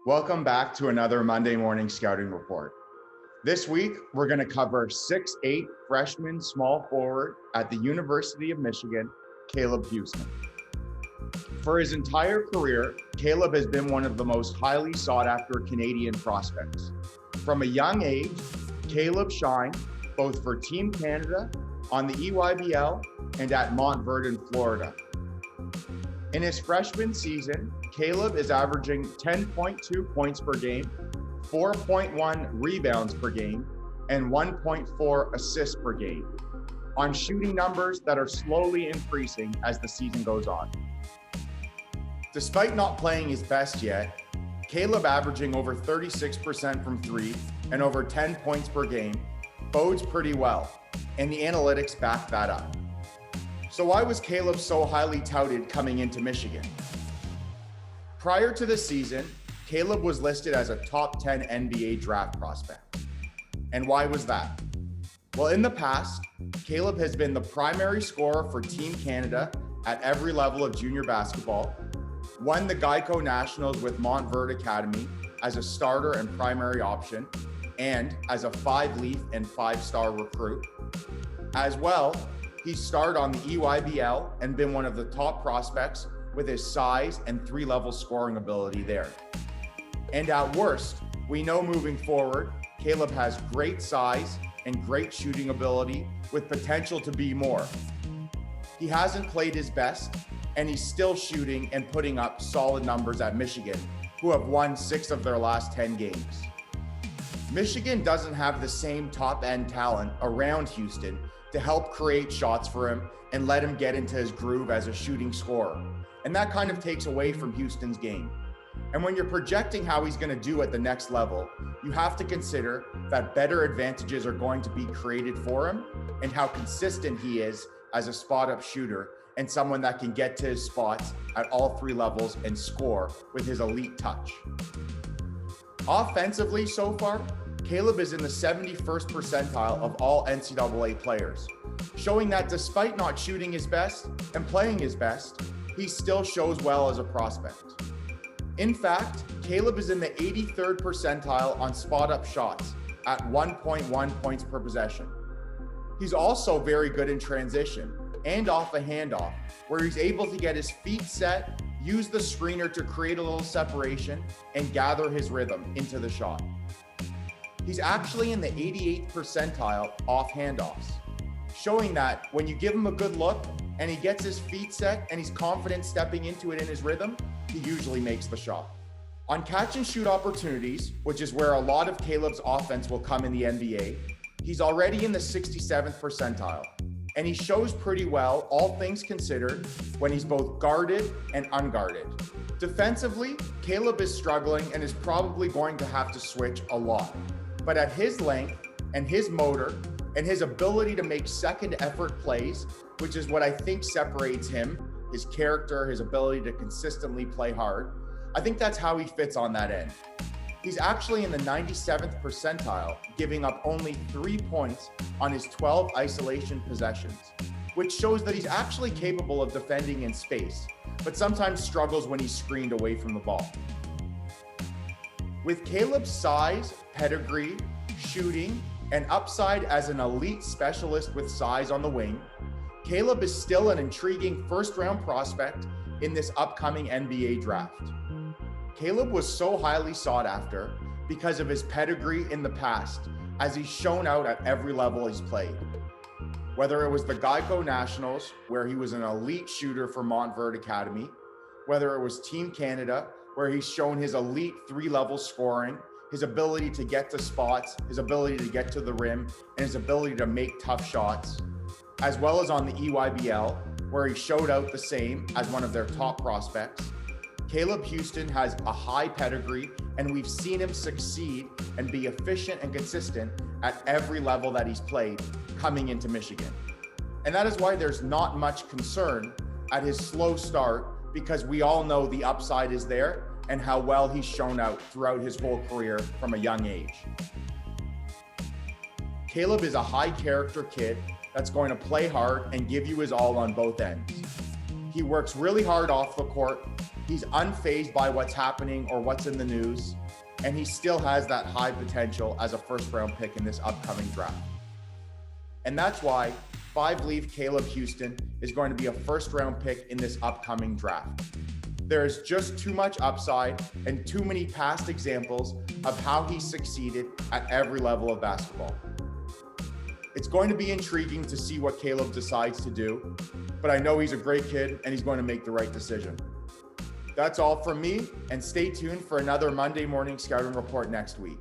Welcome back to another Monday morning scouting report. This week, we're going to cover 6'8" freshman small forward at the University of Michigan, Caleb Houstan. For his entire career, Caleb has been one of the most highly sought after Canadian prospects. From a young age, Caleb shined both for Team Canada, on the EYBL, and at Montverde, Florida. In his freshman season, Caleb is averaging 10.2 points per game, 4.1 rebounds per game, and 1.4 assists per game, on shooting numbers that are slowly increasing as the season goes on. Despite not playing his best yet, Caleb averaging over 36% from three and over 10 points per game bodes pretty well, and the analytics back that up. So why was Caleb so highly touted coming into Michigan? Prior to the season, Caleb was listed as a top 10 NBA draft prospect. And why was that? Well, in the past, Caleb has been the primary scorer for Team Canada at every level of junior basketball, won the Geico Nationals with Montverde Academy as a starter and primary option, and as a 5-leaf and 5-star recruit. As well, he starred on the EYBL and been one of the top prospects with his size and 3-level scoring ability there. And at worst, we know moving forward, Caleb has great size and great shooting ability with potential to be more. He hasn't played his best, and he's still shooting and putting up solid numbers at Michigan, who have won 6 of their last 10 games. Michigan doesn't have the same top-end talent around Houstan to help create shots for him and let him get into his groove as a shooting scorer. And that kind of takes away from Houston's game. And when you're projecting how he's going to do at the next level, you have to consider that better advantages are going to be created for him and how consistent he is as a spot-up shooter and someone that can get to his spots at all 3 levels and score with his elite touch. Offensively so far, Caleb is in the 71st percentile of all NCAA players, showing that despite not shooting his best and playing his best, he still shows well as a prospect. In fact, Caleb is in the 83rd percentile on spot-up shots at 1.1 points per possession. He's also very good in transition and off a handoff, where he's able to get his feet set, use the screener to create a little separation, and gather his rhythm into the shot. He's actually in the 88th percentile off handoffs, showing that when you give him a good look and he gets his feet set and he's confident stepping into it in his rhythm, he usually makes the shot. On catch and shoot opportunities, which is where a lot of Caleb's offense will come in the NBA, he's already in the 67th percentile, and he shows pretty well, all things considered, when he's both guarded and unguarded. Defensively, Caleb is struggling and is probably going to have to switch a lot. But at his length and his motor and his ability to make second effort plays, which is what I think separates him, his character, his ability to consistently play hard, I think that's how he fits on that end. He's actually in the 97th percentile, giving up only 3 points on his 12 isolation possessions, which shows that he's actually capable of defending in space, but sometimes struggles when he's screened away from the ball. With Caleb's size, pedigree, shooting, and upside as an elite specialist with size on the wing, Caleb is still an intriguing first-round prospect in this upcoming NBA draft. Caleb was so highly sought after because of his pedigree in the past, as he's shown out at every level he's played. Whether it was the Geico Nationals, where he was an elite shooter for Montverde Academy, whether it was Team Canada, where he's shown his elite 3-level scoring, his ability to get to spots, his ability to get to the rim, and his ability to make tough shots, as well as on the EYBL, where he showed out the same as one of their top prospects. Caleb Houstan has a high pedigree, and we've seen him succeed and be efficient and consistent at every level that he's played coming into Michigan. And that is why there's not much concern at his slow start, because we all know the upside is there and how well he's shown out throughout his whole career from a young age. Caleb is a high character kid that's going to play hard and give you his all on both ends. He works really hard off the court. He's unfazed by what's happening or what's in the news, and he still has that high potential as a first-round pick in this upcoming draft. And that's why I believe Caleb Houstan is going to be a first-round pick in this upcoming draft. There's just too much upside and too many past examples of how he succeeded at every level of basketball. It's going to be intriguing to see what Caleb decides to do, but I know he's a great kid and he's going to make the right decision. That's all from me, and stay tuned for another Monday morning scouting report next week.